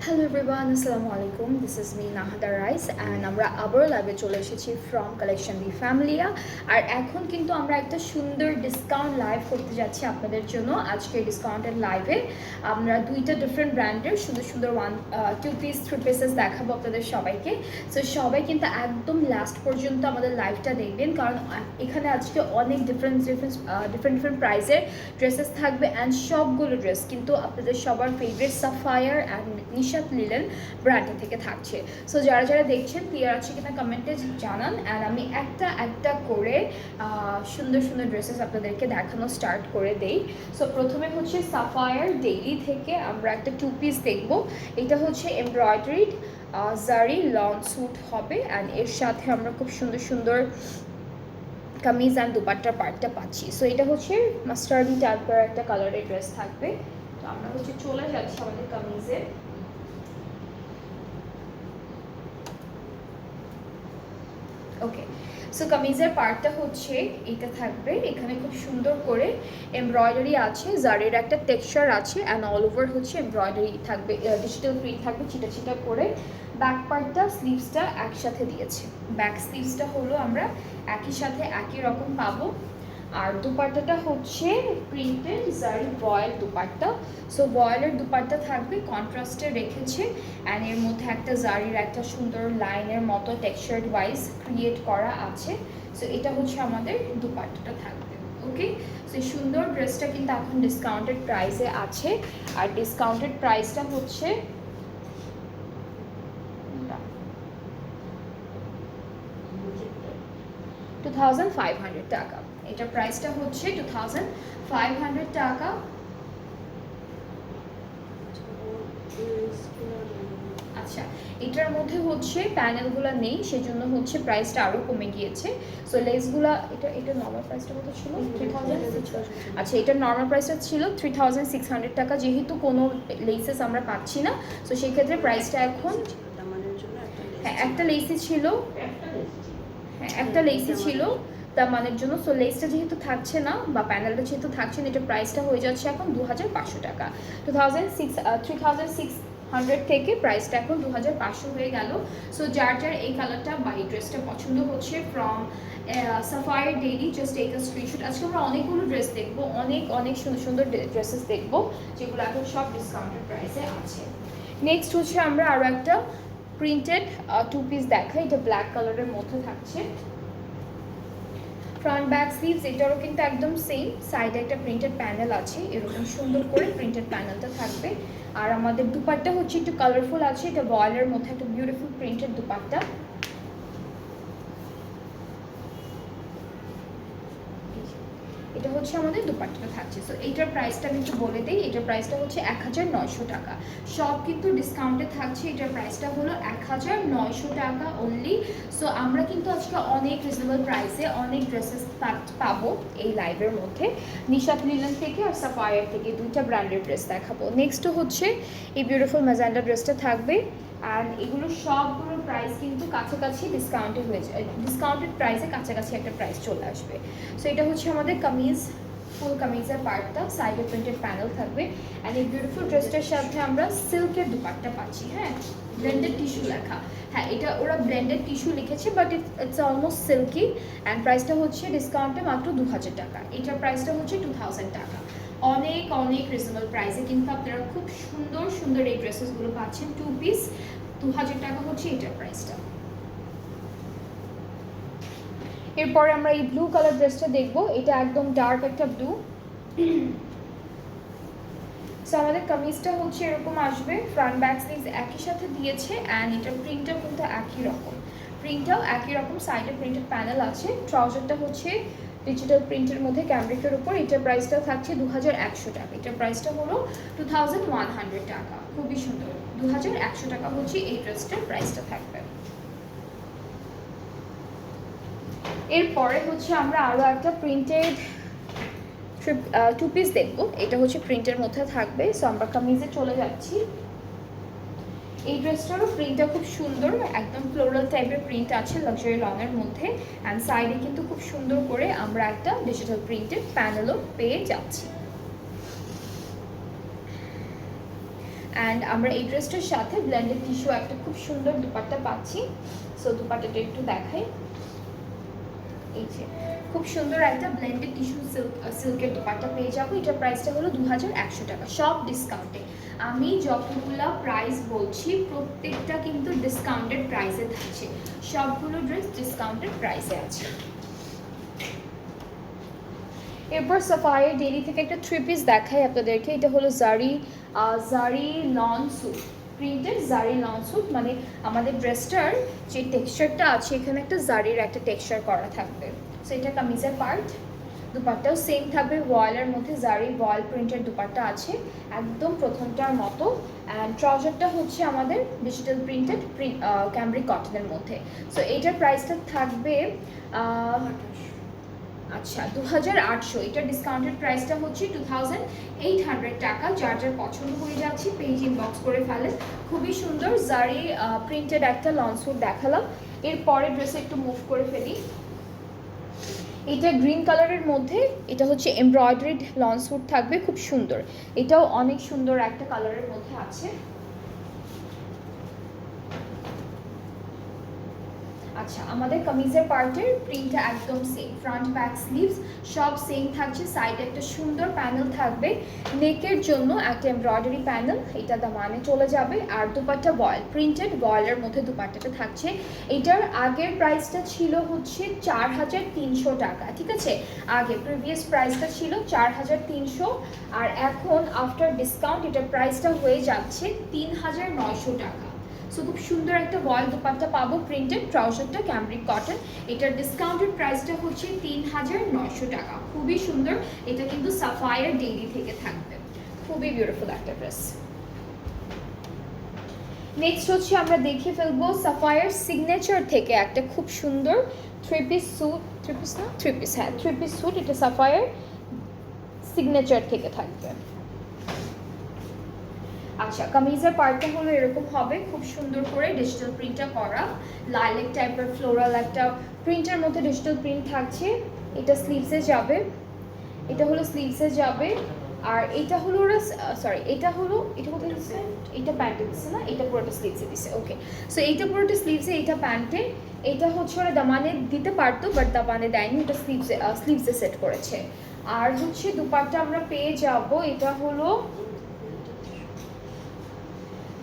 Hello everyone, আসসালামু আলাইকুম। This is me নাহাদা rice and আমরা আবারও লাইভে চলে এসেছি ফ্রম কালেকশন দি ফ্যামিলিয়া। আর এখন কিন্তু আমরা একটা সুন্দর ডিসকাউন্ট লাইভ করতে যাচ্ছি আপনাদের জন্য। আজকের ডিসকাউন্টের লাইভে আমরা দুইটা ডিফারেন্ট ব্র্যান্ডের সুন্দর সুন্দর টু পিস থ্রি পিসেস দেখাবো আপনাদের সবাইকে। সো সবাই কিন্তু একদম লাস্ট পর্যন্ত আমাদের লাইভটা দেখবেন, কারণ এখানে আজকে অনেক ডিফারেন্ট প্রাইসের ড্রেসেস থাকবে অ্যান্ড সবগুলো ড্রেস কিন্তু আপনাদের সবার favourite Sapphire and Nishat linen ব্র্যান্ডের থেকে থাকছে। সো যারা যারা দেখছেন ক্লিয়ার আছে কিনা কমেন্টে জানান, অ্যান্ড আমি একটা একটা করে সুন্দর সুন্দর ড্রেসেস আপনাদেরকে দেখানো স্টার্ট করে দেই। সো প্রথমে হচ্ছে সাফায়ার ডেইলি থেকে আমরা একটা টু পিস দেখবো। এটা হচ্ছে এমব্রয়ডারিড জারি লং স্যুট হবে, অ্যান্ড এর সাথে আমরা খুব সুন্দর সুন্দর কামিজ অ্যান্ড দুপাট্টার পার্টটা পাচ্ছি। সো এটা হচ্ছে মাস্টার্ডি টাইপের একটা কালারের ড্রেস থাকবে। তো আমরা হচ্ছে চলে যাচ্ছি আমাদের কামিজে। ওকে, সো কামিজের পার্টটা হচ্ছে এটা থাকবে। এখানে খুব সুন্দর করে এমব্রয়ডারি আছে, জারের একটা টেক্সচার আছে, অ্যান্ড অল ওভার হচ্ছে এমব্রয়ডারি থাকবে, ডিজিটাল প্রিন্ট থাকবে ছিটা ছিটা করে। ব্যাক পার্টটা স্লিভসটা একসাথে দিয়েছে। ব্যাক স্লিভসটা হলো আমরা একই সাথে একই রকম পাবো। আর দুপাট্টাটা হচ্ছে প্রিন্টেড জারি বয়েল দুপাট্টা। সো বয়েলের দুপাট্টা থাকবে, কন্ট্রাস্টে রেখেছে, অ্যান্ড এর মধ্যে একটা জারির একটা সুন্দর লাইনের মতো টেক্সচার ওয়াইজ ক্রিয়েট করা আছে। সো এটা হচ্ছে আমাদের দুপাট্টাটা থাকবে। ওকে, সো এই সুন্দর ড্রেসটা কিন্তু এখন ডিসকাউন্টেড প্রাইসে আছে। আর ডিসকাউন্টেড প্রাইসটা হচ্ছে 2500 টাকা। এটা প্রাইসটা হচ্ছে 2500 টাকা। আচ্ছা, এটার মধ্যে হচ্ছে প্যানেলগুলো নেই, সেজন্য হচ্ছে প্রাইসটা আরও কমে গিয়েছে। সো লেসগুলো এটা নর্মাল প্রাইসটা কত ছিল? 3000। আচ্ছা, এটার নর্মাল প্রাইসটা ছিল 3600 টাকা। যেহেতু কোনো লেসেস আমরা পাচ্ছি না, সো সেই ক্ষেত্রে প্রাইসটা এখন একটা লেসই ছিল, একটা লেসই ছিল তামানের জন্য। সো লেসটা যেহেতু থাকছে না বা প্যানেলটা যেহেতু থাকছে না, এটা প্রাইসটা হয়ে যাচ্ছে এখন 2500 টাকা। 3600 থেকে প্রাইসটা এখন 2500 হয়ে গেল। সো যার যার এই কালারটা বা এই ড্রেসটা পছন্দ হচ্ছে from Sapphire daily, just take a screenshot. আজকে আমরা অনেকগুলো ড্রেস দেখবো, অনেক সুন্দর সুন্দর ড্রেসেস দেখবো, যেগুলো এখন সব ডিসকাউন্টেড প্রাইসে আছে। নেক্সট হচ্ছে আমরা আরও একটা প্রিন্টেড টু পিস দেখাই। এটা ব্ল্যাক কালারের মধ্যে থাকছে। ফ্রন্ট ব্যাক স্লিভস এটারও কিন্তু একদম সেম, সাইডে একটা প্রিন্টেড প্যানেল আছে, এরকম সুন্দর করে প্রিন্টেড প্যানেলটা থাকবে। আর আমাদের দুপাট্টা হচ্ছে একটু কালারফুল আছে, এটা বয়েলের মধ্যে একটা বিউটিফুল প্রিন্টেড দুপাট্টা। এটা হচ্ছে আমাদের দুপাট্টাটা থাকছে। সো এইটার প্রাইসটা আমি একটু বলে দিই। এটার প্রাইসটা হচ্ছে 1900 টাকা। সব কিন্তু ডিসকাউন্টে থাকছে। এটার প্রাইসটা হলো 1900 টাকা অনলি। সো আমরা কিন্তু আজকে অনেক রিজনেবল প্রাইসে অনেক ড্রেসেস পাবো এই লাইভের মধ্যে। নিশাত লিলেন থেকে আর সাফায়ার থেকে দুইটা ব্র্যান্ডের ড্রেস দেখাবো। নেক্সট হচ্ছে এই বিউটিফুল ম্যাজেন্ডা ড্রেসটা থাকবে, অ্যান্ড এগুলো সবগুলোর প্রাইস কিন্তু কাছাকাছি ডিসকাউন্টেড হয়েছে, ডিসকাউন্টেড প্রাইসে কাছাকাছি একটা প্রাইস চলে আসবে। সো এটা হচ্ছে আমাদের কামিজ, ফুল কামিজের পার্টটা, সাইডে প্রিন্টেড প্যানেল থাকবে, অ্যান্ড এই বিউটিফুল ড্রেসটার সাথে আমরা সিল্কের দুপাট্টা পাচ্ছি। হ্যাঁ, ব্লেন্ডেড টিস্যু লেখা, হ্যাঁ এটা ওরা ব্লেন্ডেড টিস্যু লিখেছে, but it's almost silky. And প্রাইসটা হচ্ছে ডিসকাউন্টে মাত্র 2000 টাকা। এটার প্রাইসটা হচ্ছে 2000 টাকা। অনেক রিজনেবল প্রাইসে কিন্তু আপনারা খুব সুন্দর সুন্দর এই ড্রেসেসগুলো পাচ্ছেন। টু পিস 2000 টাকা হচ্ছে এটার প্রাইসটা। এরপরে আমরা এই ব্লু কালার ড্রেসটা দেখবো। এটা একদম ডার্ক একটা ব্লু। সো আমাদের কামিজটা হচ্ছে এরকম আসবে, ফ্রন্ট ব্যাক স্লিভস একই সাথে দিয়েছে, অ্যান্ড এটার প্রিন্টটা কিন্তু একই রকম। প্রিন্টটাও একই রকম, সাইডে প্রিন্টেড প্যানেল আছে। ট্রাউজারটা হচ্ছে ডিজিটাল প্রিন্টের মধ্যে ক্যামব্রিকের উপর। এটার প্রাইসটা থাকছে 2100 টাকা। এটার প্রাইসটা হলো 2100 টাকা। খুবই সুন্দর, 2100 টাকা হচ্ছে এই ড্রেসটার প্রাইসটা থাকবে। এরপরে হচ্ছে আমরা আরও একটা প্রিন্টেড টু পিস দেখবো। এটা হচ্ছে প্রিন্টের মধ্যে থাকবে। সো আমরা কামিজে চলে যাচ্ছি। এই ড্রেসটারও প্রিন্টটা খুব সুন্দর, একদম ফ্লোরাল টাইপের প্রিন্ট আছে লাক্সারি লংয়ের মধ্যে। অ্যান্ড সাইডে কিন্তু খুব সুন্দর করে আমরা একটা ডিজিটাল প্রিন্টেড প্যানেলও পেয়ে যাচ্ছি। অ্যান্ড আমরা এই ড্রেসটার সাথে ব্লেন্ডেড টিস্যু একটা খুব সুন্দর দুপাট্টা পাচ্ছি। সো দুপাট্টাটা একটু দেখাই। এই যে খুব সুন্দর একটা ব্লেন্ডেড টিস্যু সিল্কের দুপাট্টা পেয়ে যাবো। এটার প্রাইসটা হলো 2100 টাকা, সব ডিসকাউন্টে। আমি যতগুলো প্রাইস বলছি প্রত্যেকটা কিন্তু ডিসকাউন্টেড প্রাইসে থাকছে, সবগুলো ড্রেস ডিসকাউন্টেড প্রাইসে আছে। এরপর সাফায়ার ডেইলি থেকে একটা থ্রি পিস দেখাই আপনাদেরকে। এটা হলো জারি লন স্যুট, প্রিন্টেড জারি লন স্যুট। মানে আমাদের ড্রেসটার যে টেক্সচারটা আছে এখানে একটা জারির একটা টেক্সচার করা থাকবে। সো এটা কামিজের পার্ট। দুপাট্টাও সেম থাকবে, ভয়েলের মধ্যে জারি ভয়েল প্রিন্টের দুপাট্টা আছে একদম প্রথমটার মতো। অ্যান্ড ট্রাউজারটা হচ্ছে আমাদের ডিজিটাল প্রিন্টেড ক্যামব্রিক কটনের মধ্যে। সো এইটার প্রাইসটা থাকবে আচ্ছা 2800। এটার ডিসকাউন্টেড প্রাইসটা হচ্ছে 2800 টাকা। যার যার পছন্দ হয়ে যাচ্ছে পেজ ইনবক্স করে ফেলেন। খুবই সুন্দর জারি প্রিন্টেড একটা লং স্যুট দেখালাম। এরপরে ড্রেসে একটু মুভ করে ফেলি। এটা গ্রিন কালারের মধ্যে, এটা হচ্ছে এমব্রয়ডারিড লং স্যুট থাকবে, খুব সুন্দর। এটাও অনেক সুন্দর একটা কালারের মধ্যে আছে। আচ্ছা, আমাদের কামিজের পার্টের প্রিন্টটা একদম সেম, ফ্রন্ট ব্যাক স্লিভস সব সেম থাকছে। সাইডে একটা সুন্দর প্যানেল থাকবে, নেকের জন্য একটা এমব্রয়ডারি প্যানেল, এটা দামানে চলে যাবে। আর দুপাট্টা ভয়েল প্রিন্টেড, ভয়েলের মধ্যে দুপাট্টাটা থাকছে। এটার আগের প্রাইসটা ছিল হচ্ছে 4300 টাকা, ঠিক আছে? আগে প্রিভিয়াস প্রাইসটা ছিল 4300, আর এখন আফটার ডিসকাউন্ট এটার প্রাইসটা হয়ে যাচ্ছে 3900 টাকা। সো খুব সুন্দর একটা ভয়েল দুপাট্টা পাবো, প্রিন্টেড, ট্রাউজারটা ক্যামব্রিক কটন। এটার ডিসকাউন্টেড প্রাইসটা হচ্ছে 3900 টাকা। খুবই সুন্দর, এটা কিন্তু সাফায়ার ডেইলি থেকে থাকবে। খুবই বিউটিফুল একটা ড্রেস। নেক্সট হচ্ছে আমরা দেখে ফেলবো সাফায়ার সিগনেচার থেকে একটা খুব সুন্দর থ্রি পিস স্যুট। হ্যাঁ, থ্রি পিস স্যুট। এটা সাফায়ার সিগনেচার থেকে থাকবে। আচ্ছা, কামিজের পার্টটা হলো এরকম হবে, খুব সুন্দর করে ডিজিটাল প্রিন্টটা করা, লাইলেক টাইপের ফ্লোরাল একটা প্রিন্টের মধ্যে ডিজিটাল প্রিন্ট থাকছে। এটা স্লিভসে যাবে, এটা হলো স্লিভসে যাবে। আর এটা হলো ওরা এটা কোথায় দিচ্ছে, এটা প্যান্টে দিচ্ছে না, এটা পুরোটা স্লিভসে দিচ্ছে। ওকে, সো এইটা পুরোটা স্লিভসে, এটা প্যান্টে। এটা হচ্ছে ওরা দামানে দিতে পারতো বাট দামানে দেয়নি, এটা স্লিভসে সেট করেছে। আর হচ্ছে দুপাট্টা আমরা পেয়ে যাব, এটা হলো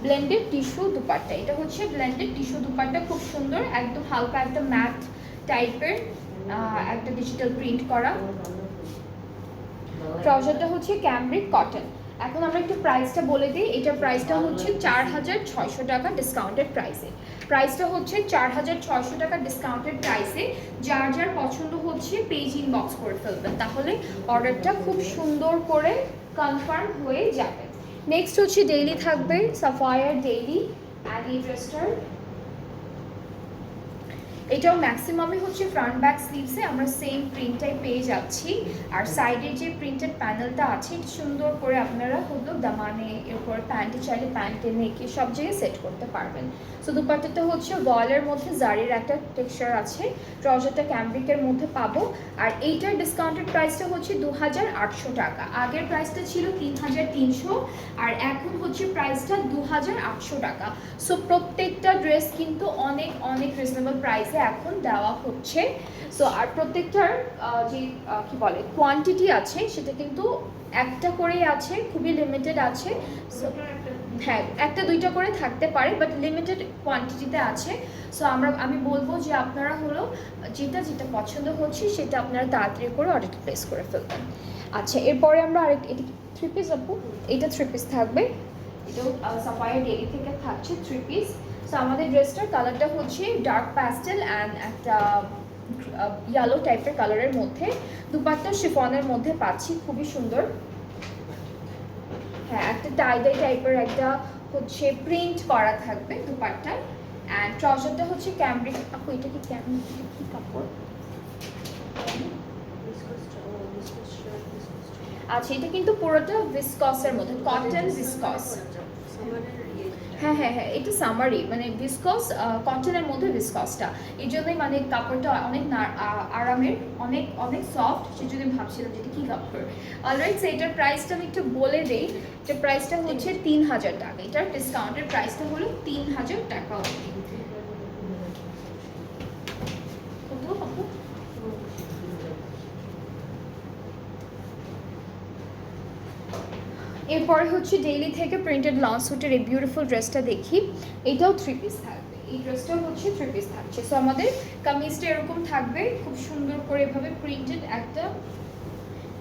ব্লেন্ডেড টিস্যু দুপাট্টা। এটা হচ্ছে ব্লেন্ডেড টিস্যু দুপাট্টা, খুব সুন্দর, একদম হালকা একটা ম্যাট টাইপের একটা ডিজিটাল প্রিন্ট করা। ট্রাউজারটা হচ্ছে ক্যামব্রিক কটন। এখন আমরা একটু প্রাইসটা বলে দিই। এটার প্রাইসটা হচ্ছে 4600 টাকা ডিসকাউন্টেড প্রাইসে। প্রাইসটা হচ্ছে 4600 টাকা ডিসকাউন্টেড প্রাইসে। যার যার পছন্দ হচ্ছে পেজ ইনবক্স করে ফেলবেন, তাহলে অর্ডারটা খুব সুন্দর করে কনফার্ম হয়ে যাবে। নেক্সট হচ্ছে ডেইলি থাকবে, সাফায়ার ডেইলি। অ্যান্ড এই ড্রেসটার এটাও ম্যাক্সিমামই হচ্ছে ফ্রন্ট ব্যাক স্লিভসে আমরা সেম প্রিন্টটাই পেয়ে যাচ্ছি। আর সাইডে যে প্রিন্টেড প্যানেলটা আছে এটা সুন্দর করে আপনারা হলো দামানে, এরপর প্যান্টে চাইলে প্যান্টে, নেকে সব জায়গায় সেট করতে পারবেন। সো দুপাট্টাটা হচ্ছে ভয়েলের মধ্যে জারির একটা টেক্সচার আছে, ট্রাউজারটা ক্যামব্রিকের মধ্যে পাবো। আর এইটার ডিসকাউন্টেড প্রাইসটা হচ্ছে 2800 টাকা। আগের প্রাইসটা ছিল 3300, আর এখন হচ্ছে প্রাইসটা 2800 টাকা। সো প্রত্যেকটা ড্রেস কিন্তু অনেক অনেক রিজনেবল প্রাইসে এখন দেওয়া হচ্ছে। সো আর প্রত্যেকটার যে কি বলে কোয়ান্টিটি আছে সেটা কিন্তু একটা করেই আছে, খুবই লিমিটেড আছে। সো হ্যাঁ, একটা দুইটা করে থাকতে পারে বাট লিমিটেড কোয়ান্টিটিতে আছে। সো আমি বলবো যে আপনারা হলো যেটা যেটা পছন্দ হচ্ছে সেটা আপনারা তাড়াতাড়ি করে অর্ডারটা প্লেস করে ফেলবেন। আচ্ছা, এরপরে আমরা এটা থ্রি পিস আপু, এটা থ্রি পিস থাকবে। এটাও সাফায়ার ডেইলি থেকে থাকছে থ্রি পিস। সো আমাদের ড্রেসটার কালারটা হচ্ছে ডার্ক প্যাস্টেল অ্যান্ড একটা ইয়েলো টাইপের কালারের মধ্যে, দুপাট্টা শিফনের মধ্যে পাচ্ছি, খুবই সুন্দর। হ্যাঁ, একটা টাইডাই টাইপের একটা হচ্ছে প্রিন্ট করা থাকবে দুপাট্টায়, অ্যান্ড ট্রাউজারটা হচ্ছে ক্যামব্রিক। আপু এটা কি ক্যামব্রিক, কি কাপড়? আচ্ছা, এটা কিন্তু পুরোটা ভিসকসের মধ্যে, কটন ভিসকস। হ্যাঁ হ্যাঁ হ্যাঁ, এটা সামারি, মানে ভিসকস, কটনের মধ্যে ভিসকসটা, এই জন্যই মানে কাপড়টা অনেক আরামের, অনেক অনেক সফট, সেই জন্য ভাবছিলাম যেটা কী কাপড়। অলরাইট, সো এটার প্রাইসটা আমি একটু বলে দিই। এটার প্রাইসটা হচ্ছে 3000 টাকা, এটার ডিসকাউন্টের প্রাইসটা হলো 3000 টাকা। এরপরে হচ্ছে ডেইলি থেকে প্রিন্টেড লং স্যুটের এই বিউটিফুল ড্রেসটা দেখি। এটাও 3 পিস থাকবে, এই ড্রেসটাও হচ্ছে 3 পিস থাকছে। সো আমাদের কামিজটা এরকম থাকবে, খুব সুন্দর করে এভাবে প্রিন্টেড একটা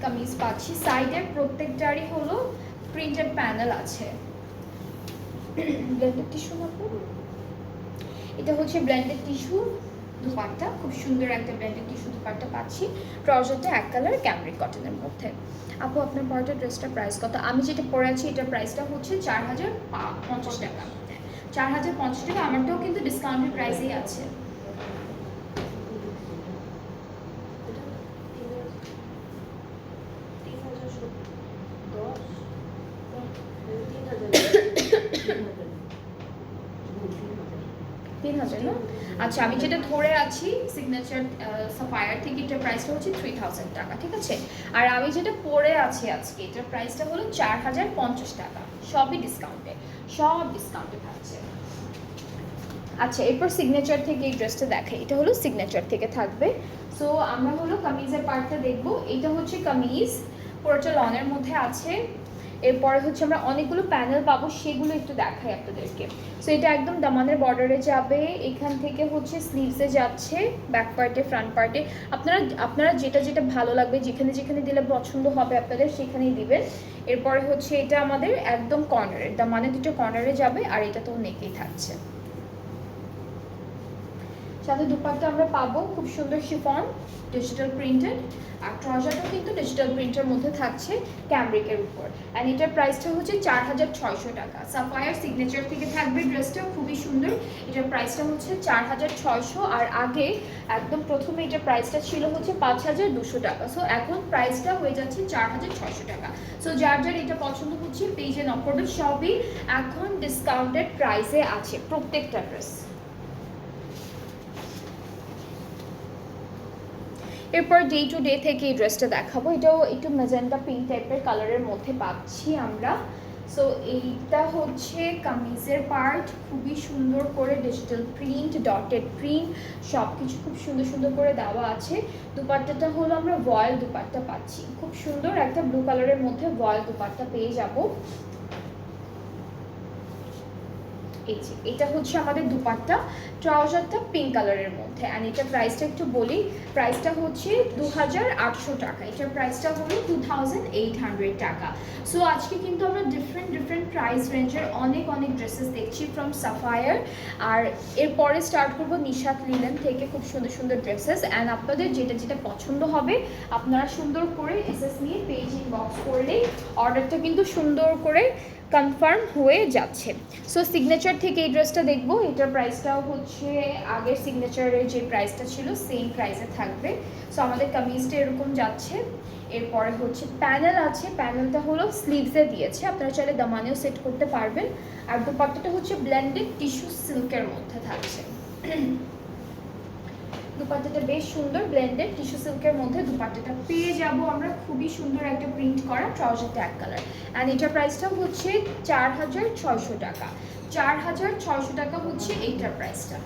কামিজ পাচ্ছি। সাইডের প্রত্যেকটারই হলো প্রিন্টেড প্যানেল আছে। ব্লেন্ডেড টিস্যু মতো, এটা হচ্ছে ব্লেন্ডেড টিস্যু দুপাট্টা, খুব সুন্দর একটা ব্লেন্ডেড টিস্যু দুপাট্টা পাচ্ছি। ট্রাউজারটা এক কালার ক্যামব্রিক কটনের মধ্যে। আপু আপনার পরটা ড্রেসটার প্রাইস কত? আমি যেটা পরে আছি এটার প্রাইসটা হচ্ছে 4050 টাকা। 4050 টাকা, আমারটাও কিন্তু ডিসকাউন্টেড প্রাইসেই আছে। না, আচ্ছা, আমি যেটা ধরে আছি সিগনেচার সাফায়ার থেকে, এটার প্রাইসটা হচ্ছে 3000 টাকা, ঠিক আছে। আর আমি যেটা পরে আছি আজকে, এটার প্রাইসটা হলো 4050 টাকা, সবই ডিসকাউন্টে, সব ডিসকাউন্টে থাকছে। আচ্ছা, এরপর সিগনেচার থেকে এই ড্রেসটা দেখাই, এটা হলো সিগনেচার থেকে থাকবে। সো আমরা হলো কামিজের পার্টটা দেখবো। এটা হচ্ছে কামিজ, পুরোটা লনের মধ্যে আছে। এরপরে হচ্ছে আমরা অনেকগুলো প্যানেল পাবো, সেগুলো একটু দেখাই আপনাদেরকে। সো এটা একদম দামানের বর্ডারে যাবে, এখান থেকে হচ্ছে স্লিভসে যাচ্ছে, ব্যাক পার্টে, ফ্রন্ট পার্টে, আপনারা যেটা যেটা ভালো লাগবে, যেখানে যেখানে দিলে পছন্দ হবে আপনাদের সেখানেই দিবেন। এরপরে হচ্ছে এটা আমাদের একদম কর্নারে, দামানের দুটো কর্নারে যাবে, আর এটা তো নেকেই থাকছে। সাথে দুপাট্টা আমরা পাবো খুব সুন্দর শিফন ডিজিটাল প্রিন্টেড, আর ট্রাউজারটাও কিন্তু ডিজিটাল প্রিন্টের মধ্যে থাকছে ক্যামব্রিকের উপর। অ্যান্ড এটার প্রাইসটা হচ্ছে 4600 টাকা। সাফায়ার সিগনেচার থেকে থাকবে ড্রেসটা, খুবই সুন্দর। এটার প্রাইসটা হচ্ছে 4600, আর আগে একদম প্রথমে এটার প্রাইসটা ছিল হচ্ছে 5200 টাকা। সো এখন প্রাইসটা হয়ে যাচ্ছে 4600 টাকা। সো যার যার এটা পছন্দ হচ্ছে পেজে নক করবে, সবই এখন ডিসকাউন্টেড প্রাইসে আছে প্রত্যেকটা ড্রেস। এরপর ডে টু ডে থেকে এই ড্রেসটা দেখাবো, এটাও একটু ম্যাজেন্টা পিঙ্ক টাইপের কালারের মধ্যে পাচ্ছি আমরা। সো এইটা হচ্ছে কামিজের পার্ট, খুবই সুন্দর করে ডিজিটাল প্রিন্ট, ডটেড প্রিন্ট, সব কিছু খুব সুন্দর সুন্দর করে দেওয়া আছে। দুপাট্টাটা হলো আমরা ভয়েল দুপাট্টা পাচ্ছি, খুব সুন্দর একটা ব্লু কালারের মধ্যে ভয়েল দুপাট্টা পেয়ে যাব। এই যে এটা হচ্ছে আমাদের দুপাট্টা, ট্রাউজারটা পিঙ্ক কালারের মধ্যে। অ্যান্ড এটার প্রাইসটা একটু বলি, প্রাইসটা হচ্ছে 2800 টাকা, এটার প্রাইসটা হলো 2800 টাকা। সো আজকে কিন্তু আমরা ডিফারেন্ট প্রাইস রেঞ্জের অনেক অনেক ড্রেসেস দেখছি ফ্রম সাফায়ার। আর এরপরে স্টার্ট করবো নিশাত লিলেন থেকে খুব সুন্দর সুন্দর ড্রেসেস। অ্যান্ড আপনাদের যেটা যেটা পছন্দ হবে আপনারা সুন্দর করে এসএস নিয়ে পেজ ইনবক্স করলেই অর্ডারটা কিন্তু সুন্দর করে কনফার্ম হয়ে যাচ্ছে। সো সিগনেচার থেকে এই ড্রেসটা দেখবো, এটার প্রাইসটাও হচ্ছে আগের সিগনেচারের যে প্রাইসটা ছিল সেম প্রাইসে থাকবে। সো আমাদের কামিজটা এরকম যাচ্ছে। এরপরে হচ্ছে প্যানেল আছে, প্যানেলটা হলো স্লিভসে দিয়েছে, আপনারা চাইলে দামানেও সেট করতে পারবেন। আর দুপাট্টাটা হচ্ছে ব্লেন্ডেড টিস্যু সিল্কের মধ্যে থাকছে। দুপাট্টাটা বেশ সুন্দর, ব্লেন্ডেড টিস্যু সিল্কের মধ্যে দুপাট্টাটা পেয়ে যাব আমরা, খুবই সুন্দর একটা প্রিন্ট করা, ট্রাউজারটা এক কালার। অ্যান্ড এটার প্রাইসটা হচ্ছে 4600 টাকা। 4600 টাকা হচ্ছে এইটার প্রাইসটা।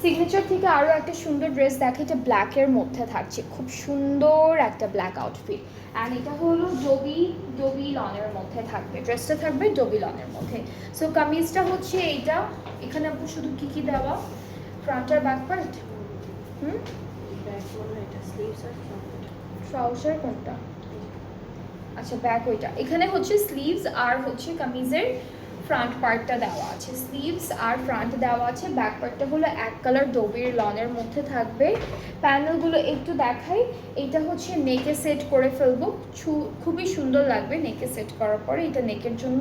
সিগনেচার থেকে আরও একটা সুন্দর ড্রেস দেখে, এটা ব্ল্যাকের মধ্যে থাকছে, খুব সুন্দর একটা ব্ল্যাক আউটফিট। অ্যান্ড এটা হলো ডবি লনের মধ্যে থাকবে, ড্রেসটা থাকবে ডবি লনের মধ্যে। সো কামিজটা হচ্ছে এইটা, এখানে আপু শুধু কী দেওয়া, ফ্রন্ট আর ব্যাক পার্ট, ট্রাউজার কোনটা? আচ্ছা ব্যাক ওইটা, এখানে হচ্ছে স্লিভস আর হচ্ছে কামিজের ফ্রন্ট পার্টটা দেওয়া আছে, স্লিভস আর ফ্রন্ট দেওয়া আছে। ব্যাক পার্টটা হলো এক কালার ডোবির লনের মধ্যে থাকবে। প্যানেলগুলো একটু দেখাই, এটা হচ্ছে নেকে সেট করে ফেলবো, খুবই সুন্দর লাগবে নেকে সেট করার পরে। এটা নেকের জন্য,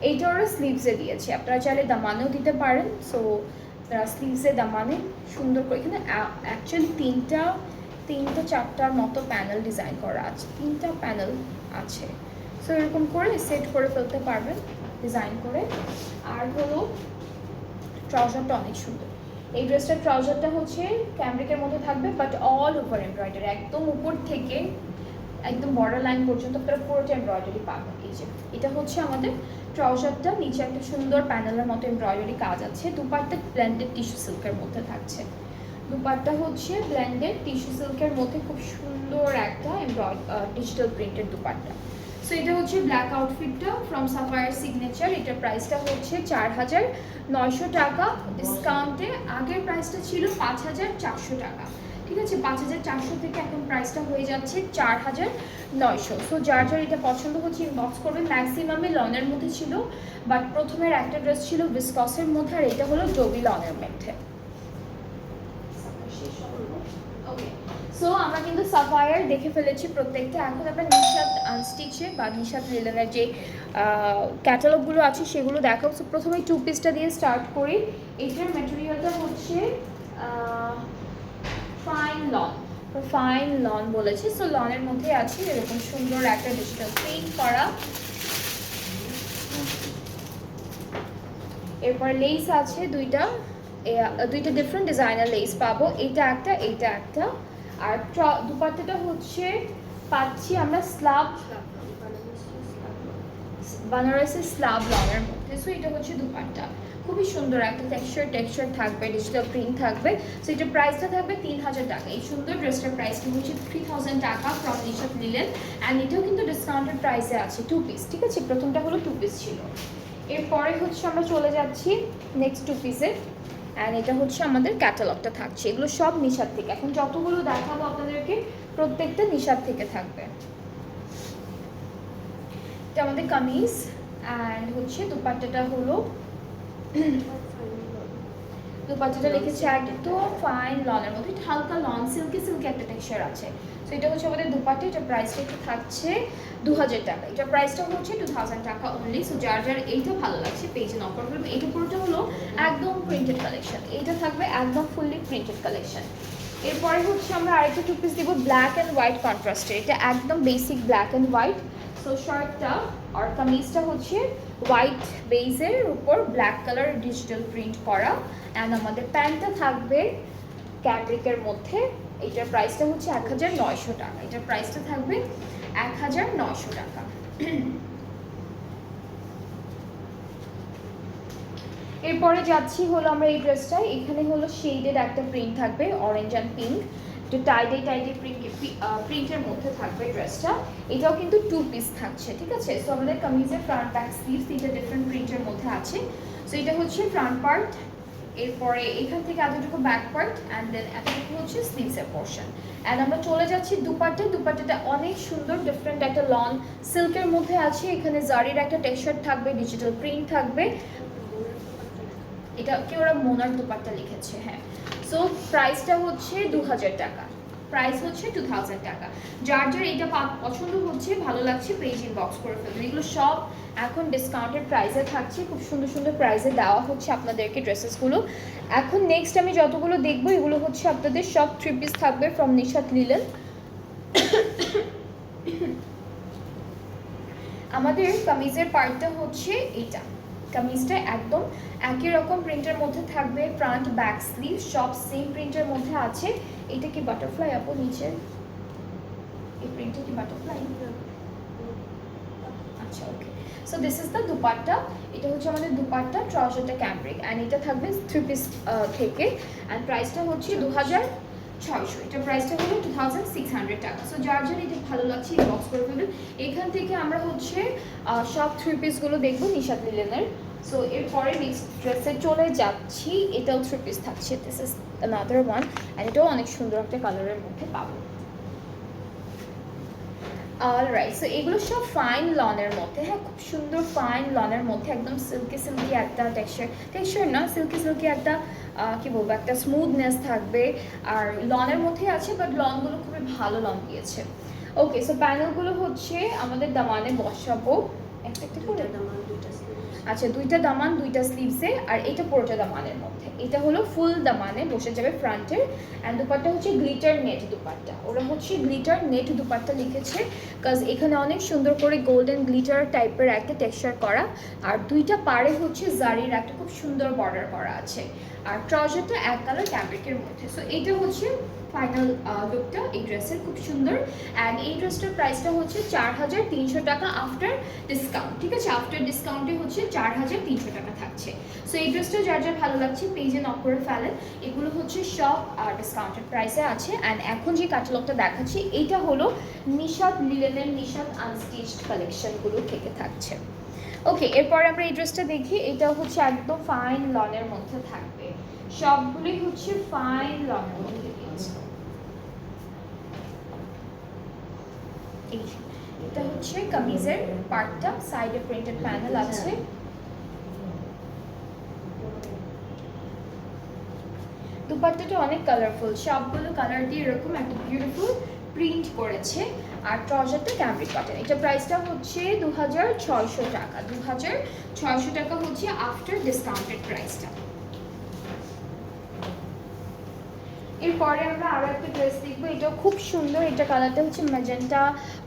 এইটা ওরা স্লিভসে দিয়েছে, আপনারা চাইলে দামানেও দিতে পারেন। সো স্লিভসে দামানে সুন্দর করে, এখানে অ্যাকচুয়ালি তিনটা চারটার মতো প্যানেল ডিজাইন করা আছে, 3টা প্যানেল আছে। সো এরকম করে সেট করে ফেলতে পারবেন ডিজাইন করে। আর হলো ট্রাউজারটা অনেক সুন্দর, এই ড্রেসটার ট্রাউজারটা হচ্ছে ক্যামব্রিকের মধ্যে থাকবে, বাট অল ওভার এমব্রয়ডারি, একদম উপর থেকে একদম বর্ডার লাইন পর্যন্ত আপনারা পুরোটা এমব্রয়ডারি পাবেন। এই যে এটা হচ্ছে আমাদের ট্রাউজারটা, নিচে একটা সুন্দর প্যানেলের মতো এমব্রয়ডারি কাজ আছে। দুপাট্টা ব্লেন্ডেড টিস্যু সিল্কের মধ্যে থাকছে, দুপাট্টা হচ্ছে ব্লেন্ডেড টিস্যু সিল্কের মধ্যে খুব সুন্দর একটা ডিজিটাল প্রিন্টেড দুপাট্টা। সো এটা হচ্ছে ব্ল্যাক আউটফিটটা ফ্রম সাফায়ার সিগনেচার। এটার প্রাইসটা হচ্ছে 4,900 টাকা, ডিসকাউন্টে আগের প্রাইসটা ছিল 5,400 টাকা, ঠিক আছে। 5,400 থেকে এখন প্রাইসটা হয়ে যাচ্ছে 4,900। সো যার যার এটা পছন্দ হচ্ছে ইনবক্স করবেন। ম্যাক্সিমামে লনের মধ্যে ছিল, বাট প্রথমের একটা ড্রেস ছিল ভিসকসের মধ্যে, আর এটা হলো ডোবি লনের মধ্যে। সো আমরা কিন্তু সাফায়ার দেখে ফেলেছি প্রত্যেকটা। এখন আমরা নিশাত আনস্টিচে বা নিশাত লিলেনের যে ক্যাটালগুলো আছে সেগুলো দেখাবো। সো প্রথমে 2 পিসটা দিয়ে স্টার্ট করি। এটার ম্যাটেরিয়ালটা হচ্ছে ফাইন লন বলেছে। সো লনের মধ্যে আছে এরকম সুন্দর একটা ডিজিটাল প্রিন্ট করা। এরপর লেস আছে দুইটা ডিফারেন্ট ডিজাইনার লেস পাবো, এইটা একটা। আর দুপাট্টাটা হচ্ছে পাচ্ছি আমরা বানারসের স্লাব লনের মধ্যে। সো এটা হচ্ছে দুপাট্টা, খুবই সুন্দর একটা টেক্সচার থাকবে, ডিজিটাল প্রিন্ট থাকবে। সো এটার প্রাইসটা থাকবে 3,000 টাকা। এই সুন্দর ড্রেসটার প্রাইসটা হচ্ছে 3,000 টাকা ফ্রম নিশাত লিলেন। অ্যান্ড এটাও কিন্তু ডিসকাউন্টেড প্রাইসে আছে, 2 পিস, ঠিক আছে। প্রথমটা হলো 2 পিস ছিল। এরপরে হচ্ছে আমরা চলে যাচ্ছি নেক্সট 2 পিসে, অ্যান্ড এটা হচ্ছে আমাদের ক্যাটালগটা থাকছে। এগুলো সব নিশাত থেকে, এখন যতগুলো দেখাবো আপনাদেরকে প্রত্যেকটা নিশাত থেকে থাকবে। এটা আমাদের কামিজ, অ্যান্ড হচ্ছে দুপাট্টাটা হলো দুপাট্টাটা লিখেছে একদম ফাইন লনের মধ্যে, হালকা লন সিল্কি একটা টেক্সচার আছে। সো এটা হচ্ছে আমাদের দুপাট্টা। এটার প্রাইসটা একটু থাকছে 2,000 টাকা। এটার প্রাইসটা হচ্ছে 2,000 টাকা অনলি। সো যার যার এইটা ভালো লাগছে পেজে নক করে ফেলবে। এটা পুরোটা হলো একদম প্রিন্টেড কালেকশন, এইটা থাকবে একদম ফুললি প্রিন্টেড কালেকশন। এরপরে হচ্ছে আমরা আরেকটা 2 পিস দিব ব্ল্যাক অ্যান্ড হোয়াইট কন্ট্রাস্টের। এটা একদম basic black and white. So শার্টটা আর কামিজটা হচ্ছে হোয়াইট বেজের উপর ব্ল্যাক কালার ডিজিটাল প্রিন্ট করা। অ্যান্ড আমাদের প্যান্টটা থাকবে ক্যামব্রিকের মধ্যে। এটার প্রাইসটা হচ্ছে 1,900 টাকা। এটার প্রাইসটা থাকবে 1,900 টাকা। এরপরে যাচ্ছি হলো আমরা এই ড্রেসটায়, এখানে হলো শেডেড একটা প্রিন্ট থাকবে, অরেঞ্জ অ্যান্ড পিঙ্ক, একটু টাইডে প্রিন্টের মধ্যে থাকবে ড্রেসটা। এটাও কিন্তু 2 পিস থাকছে, ঠিক আছে। সো আমাদের কামিজের ফ্রন্ট ব্যাক স্লিভস 3টা ডিফারেন্ট প্রিন্টের মধ্যে আছে। সো এটা হচ্ছে ফ্রন্ট পার্ট, এরপরে এখান থেকে এতটুকু ব্যাক পার্ট, অ্যান্ড দেন এতটুকু হচ্ছে স্লিভসের পোর্শন। অ্যান্ড আমরা চলে যাচ্ছি দুপাট্টাটা অনেক সুন্দর ডিফারেন্ট একটা লন সিল্কের মধ্যে আছে। এখানে জারির একটা টেক্সচার থাকবে, ডিজিটাল প্রিন্ট থাকবে। এটা কি ওরা মোনার দুপাট্টা লিখেছে, হ্যাঁ। সো প্রাইসটা হচ্ছে 2,000 টাকা, প্রাইস হচ্ছে 2,000 টাকা। যার যার এটা পছন্দ হচ্ছে, ভালো লাগছে, পেজ ইনবক্স করে ফেলবেন। এগুলো সব এখন ডিসকাউন্টেড প্রাইসে থাকছে, খুব সুন্দর সুন্দর প্রাইসে দেওয়া হচ্ছে আপনাদেরকে ড্রেসেসগুলো। এখন নেক্সট আমি যতগুলো দেখবো এগুলো হচ্ছে আপনাদের সব 3 পিস থাকবে ফ্রম নিশাত লিলেন। আমাদের কামিজের পার্টটা হচ্ছে এইটা, কামিজটা একদম একই রকম প্রিন্টের মধ্যে থাকবে, ফ্রন্ট ব্যাক স্লিভ সব সেম প্রিন্টের মধ্যে আছে। এটা কি বাটারফ্লাই আপু নিচে? এই প্রিন্টটা কি বাটারফ্লাই? আচ্ছা, okay. So this is the dupatta. এটা হচ্ছে আমাদের দুপাট্টা, ট্রাউজারটা ক্যামব্রিক, অ্যান্ড এটা থাকবে 3 পিস থেকে। অ্যান্ড প্রাইসটা হচ্ছে 2,600। এটার প্রাইসটা হলো 2,600 টাকা। সো যার যার এটা ভালো লাগছে বক্স করে ফেলবেন। এখান থেকে আমরা হচ্ছে সব 3 পিসগুলো দেখবো নিশাত লিলেনের। সো এরপরে নেক্সট ড্রেসে চলে যাচ্ছি, এটাও 3 পিস থাকছে। This is another one, and এটাও অনেক সুন্দর একটা কালারের মধ্যে পাবো। অলরাইট, সো এগুলো সব ফাইন লনের মধ্যে, হ্যাঁ, খুব সুন্দর ফাইন লনের মধ্যে, একদম সিল্কি সিল্কি একটা টেক্সচার না, সিল্কি সিল্কি একটা কি বলবো, একটা স্মুথনেস থাকবে। আর লনের মধ্যে আছে, বাট লনগুলো খুবই ভালো লন দিয়েছে। ওকে, সো প্যানেলগুলো হচ্ছে আমাদের দামানে বসাবো একটা একটা করে। আচ্ছা, দুইটা দামান দুইটা স্লিভসে, আর এটা পুরোটা দামানের মধ্যে। এটা হলো ফুল দামানে বসে যাবে ফ্রন্টের। অ্যান্ড দুপাট্টা হচ্ছে গ্লিটার নেট দুপাট্টা, ওরা হচ্ছে গ্লিটার নেট দুপাট্টা লিখেছে, কাজ এখানে অনেক সুন্দর করে গোল্ডেন গ্লিটার টাইপের একটা টেক্সচার করা। আর দুইটা পাড়ে হচ্ছে জারির একটা খুব সুন্দর বর্ডার করা আছে। আর ট্রাউজারটা এক কালার ক্যাম্ব্রিকের মধ্যে। সো এটা হচ্ছে ফাইনাল লুকটা এই ড্রেসের, খুব সুন্দর। অ্যান্ড এই ড্রেসটার প্রাইসটা হচ্ছে 4300 টাকা আফটার ডিসকাউন্ট, ঠিক আছে? আফটার ডিসকাউন্টে হচ্ছে 4300 টাকা থাকছে। সো এই ড্রেসটা যার যার ভালো লাগছে পেজে নক করে ফেলেন। এগুলো হচ্ছে সব ডিসকাউন্টেড প্রাইসে আছে। অ্যান্ড এখন যে ক্যাটালগটা দেখাচ্ছি এইটা হলো নিশাত লিলেনের নিশাত আনস্টিচড কালেকশনগুলো থেকে থাকছে। ওকে, এরপরে আমরা এই ড্রেসটা দেখি। এটা হচ্ছে একদম ফাইন লনের মধ্যে থাকবে, সবগুলোই হচ্ছে ফাইন লনের মধ্যে দিয়েছে। এটা হচ্ছে কামিজের পার্টটা, সাইডে প্রিন্টেড প্যানেল আছে। দুপাট্টাটা অনেক কালারফুল, সবগুলো কালার দিয়ে এরকম একটা বিউটিফুল প্রিন্ট করেছে। আর ট্রাউজারটা ক্যামব্রিক কটন। এটা প্রাইসটা হচ্ছে 2600 টাকা। 2600 টাকা হচ্ছে আফটার ডিসকাউন্টেড প্রাইসটা। এরপরে আমরা আরও একটা ড্রেস দেখবো, এটাও খুব সুন্দর। এটা কালারটা হচ্ছে ম্যাজেন্টা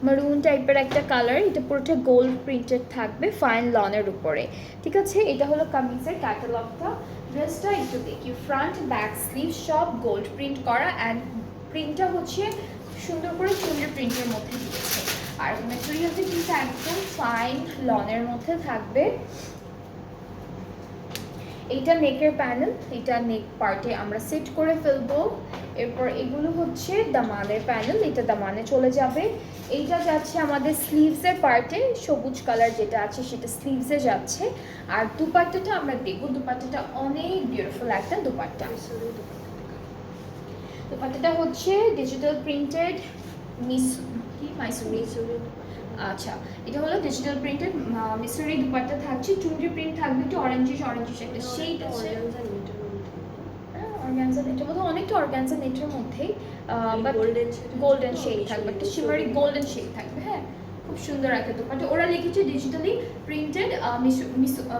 মারুন টাইপের একটা কালার। এটা পুরোটা গোল্ড প্রিন্টেড থাকবে ফাইন লনের উপরে, ঠিক আছে? এটা হলো কামিজের ক্যাটালগটা। ড্রেসটা একটু দেখি, ফ্রন্ট ব্যাক স্লিভ সব গোল্ড প্রিন্ট করা। অ্যান্ড প্রিন্টটা হচ্ছে সুন্দর করে চুনের প্রিন্টের মধ্যে দিয়েছে। আর ম্যাটেরিয়ালটা কিন্তু একদম ফাইন লনের মধ্যে থাকবে। এইটা নেকের প্যানেল, এটা নেক পার্টে আমরা সেট করে ফেলবো। এরপর এগুলো হচ্ছে দামানের প্যানেল, এটা দামানে চলে যাবে। এইটা যাচ্ছে আমাদের স্লিভসের পার্টে, সবুজ কালার যেটা আছে সেটা স্লিভসে যাচ্ছে। আর দুপাট্টাটা আমরা দেখব, দুপাট্টাটা অনেক বিউটিফুল একটা দুপাট্টা। দুপাট্টাটা হচ্ছে ডিজিটাল প্রিন্টেড মাইসুরি। আচ্ছা, এটা হলো ডিজিটাল প্রিন্টেড মিসরি দুপাট্টা থাকছে, চুনরি প্রিন্ট থাকবে, একটু অরেঞ্জিশ একটা শেড আছে। অর্গানজা নেটের মধ্যে, অনেকটা অর্গানজা নেটের মধ্যেই, বাট গোল্ডেন শেড থাকবে, একটা শিমারি গোল্ডেন শেড থাকবে। হ্যাঁ, খুব সুন্দর একটা দুপাট্টা। ওরা লিখেছে digitally printed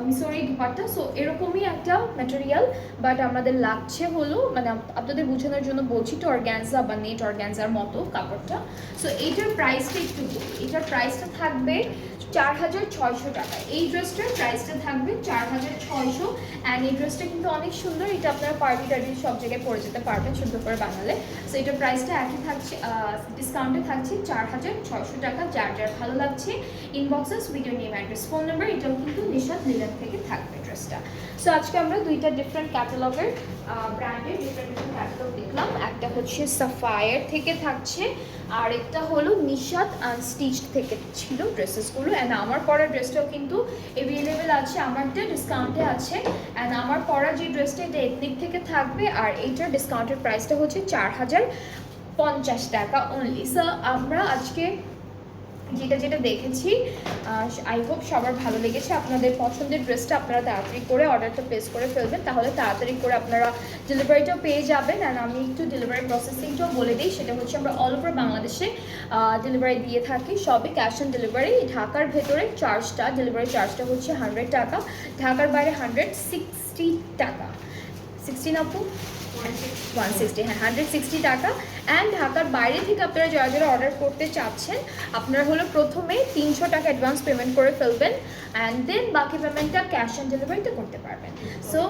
Misri dupatta. So এরকমই একটা ম্যাটেরিয়াল, বাট আমাদের লাগছে হলো, মানে আপনাদের বোঝানোর জন্য বলছি, তো অর্গানজা বা নেট অর্গানজার মতো কাপড়টা। সো এইটার প্রাইসটা একটু বলি, এটার প্রাইসটা থাকবে 4600 টাকা। এই ড্রেসটার প্রাইসটা থাকবে 4600। অ্যান্ড এই ড্রেসটা কিন্তু অনেক সুন্দর, এটা আপনারা পার্টি টার্টি সব জায়গায় পরে যেতে পারবেন সুন্দর করে বানালে। সো এটার প্রাইসটা একই থাকছে, ডিসকাউন্টে থাকছে 4600 টাকা। যার যার ভালো লাগছে inboxes with your name address phone number, এটাও কিন্তু নিশাত লিলেন থেকে থাকবে ড্রেসটা। সো আজকে আমরা দুইটা ডিফারেন্ট ক্যাটালগের ব্র্যান্ডের ডিফারেন্ট ক্যাটালগ দেখলাম। একটা হচ্ছে সাফায়ার থেকে থাকছে, আর একটা হলো নিশাত আনস্টিচড থেকে ছিল ড্রেসেসগুলো। অ্যান্ড আমার পরা ড্রেসটাও কিন্তু অ্যাভেলেবেল আছে, আমারটা ডিসকাউন্টে আছে। অ্যান্ড আমার পরা যে ড্রেসটা এটা এথনিক থেকে থাকবে, আর এইটার ডিসকাউন্টের প্রাইসটা হচ্ছে 4050 টাকা অনলি। সো আমরা আজকে যেটা দেখেছি, আই হোপ সবার ভালো লেগেছে। আপনাদের পছন্দের ড্রেসটা আপনারা তাড়াতাড়ি করে অর্ডারটা প্লেস করে ফেলবেন, তাহলে তাড়াতাড়ি করে আপনারা ডেলিভারিটাও পেয়ে যাবেন। অ্যান্ড আমি একটু ডেলিভারি প্রসেসিংটাও বলে দিই, সেটা হচ্ছে আমরা অল ওভার বাংলাদেশে ডেলিভারি দিয়ে থাকি, সবই ক্যাশ অন ডেলিভারি। ঢাকার ভেতরে চার্জটা, ডেলিভারি চার্জটা হচ্ছে 100 টাকা, ঢাকার বাইরে 160 টাকা। 16 আপু 160, হ্যাঁ 160 টাকা। অ্যান্ড ঢাকার বাইরে থেকে আপনারা যারা যারা অর্ডার করতে চাচ্ছেন, আপনারা হলো প্রথমে 300 টাকা অ্যাডভান্স পেমেন্ট করে ফেলবেন, অ্যান্ড দেন বাকি পেমেন্টটা ক্যাশ অন ডেলিভারিতে করতে পারবেন। সো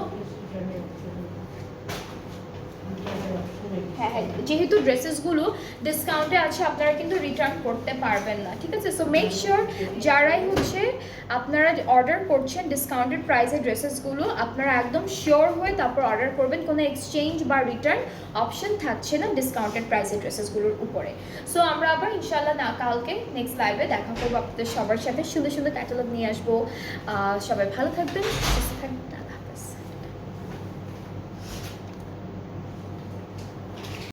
হ্যাঁ হ্যাঁ, যেহেতু ড্রেসেসগুলো ডিসকাউন্টে আছে আপনারা কিন্তু রিটার্ন করতে পারবেন না, ঠিক আছে? সো মেক শিওর যারাই হচ্ছে আপনারা অর্ডার করছেন ডিসকাউন্টেড প্রাইসের ড্রেসেসগুলো, আপনারা একদম শিওর হয়ে তারপর অর্ডার করবেন, কোনো এক্সচেঞ্জ বা রিটার্ন অপশন থাকছে না ডিসকাউন্টেড প্রাইসের ড্রেসেসগুলোর উপরে। সো আমরা আবার ইনশাল্লাহ না কালকে নেক্সট লাইভে দেখা করবো আপনাদের সবার সাথে, সুন্দর সুন্দর ক্যাটালগ নিয়ে আসবো। সবাই ভালো থাকবেন, সুস্থ থাকবেন।